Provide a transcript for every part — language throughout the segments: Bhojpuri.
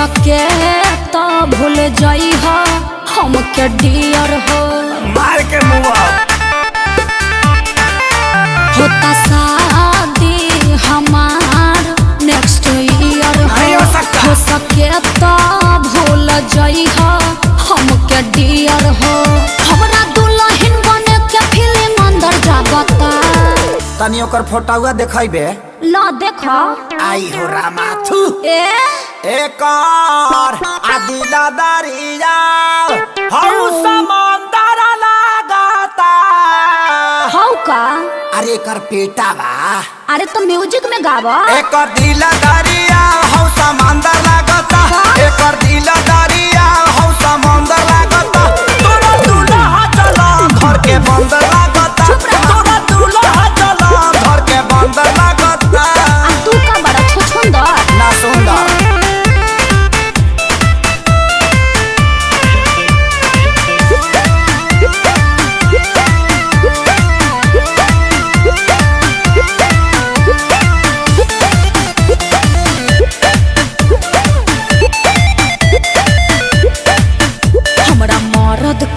सके तो भूल जाई हो हमके डियर हो। मार के मुआ होता शादी हमार नेक्स्ट ईयर हो सके तो भूल जाई हो हमके डियर हो। हमरा दुल्हन बने के फीलिंग अंदर जागता। तनी ओकर फोटोवा देखाइबे ला देखा आई हो रामाथु एक और आदिला दरिया हौ समंदर लगाता। हौ का अरे कर पेटा बा। अरे तो म्यूजिक में गावा। एक और दिल दरिया हौ समंदर लगाता। एक और दिल दरिया हौ समंदर लगाता। तोरा दूल्हा चला घर के बंदर लगाता। तोरा दूल्हा चला घर के बंदर लगाता। तू का बड़ा छुछुंदर ना सुंदर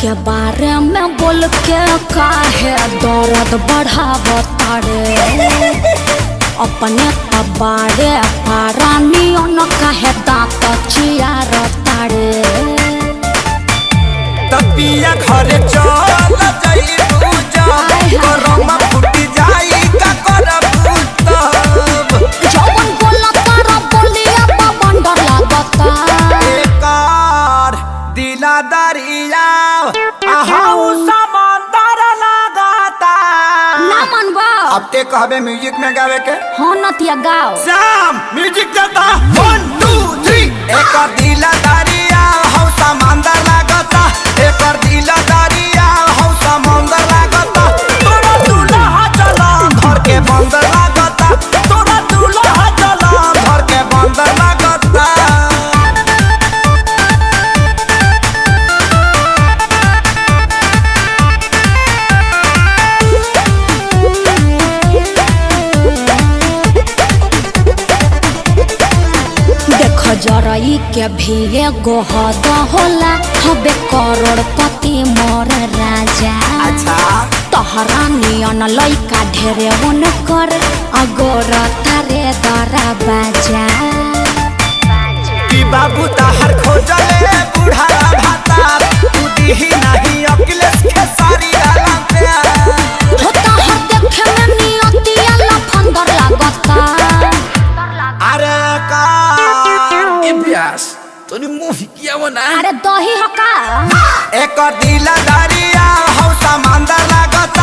के बारे में बोल के काहे दर्द बढ़ावता रे। अपने बारे पारानियों न काहे दांत चियारता रे। तपिया घरे चल जाई पूजा करम फुट जाई का करब तब। जवन बोला तारा बोलिया बंडर लागता। एकार दिला दरिया आहाऊ समंदर लगाता। ना मनबा अब ते कहबे म्यूजिक में गावे के। हाँ नतिया गाओ शाम म्यूजिक देता 1 2 3। एक दिला दरिया हौ समंदर लगाता। एक दिला दरिया हौ समंदर लगाता। तोरा दूल्हा चला घर के बंदर लगाता। तोरा दूल्हा चला घर के बंदर लगाता। जरई के भी एगो हद होला हबे करोड़पति मोर राजा। अच्छा तोहरा नियन लइका ढेरे उनकर अगोर तारे दरा बाजा। कि बाबू ताहर खोजले बूढ़ा भाता तू दिही नहीं अखिलेश के सारी डाला प्यार। होता हर देखे में नियतिया लफंदर लागता। अरे का इब्यास तोनी मुंह किया वो ना। अरे दही हका एक दिल दरिया हौ समंदर लागता।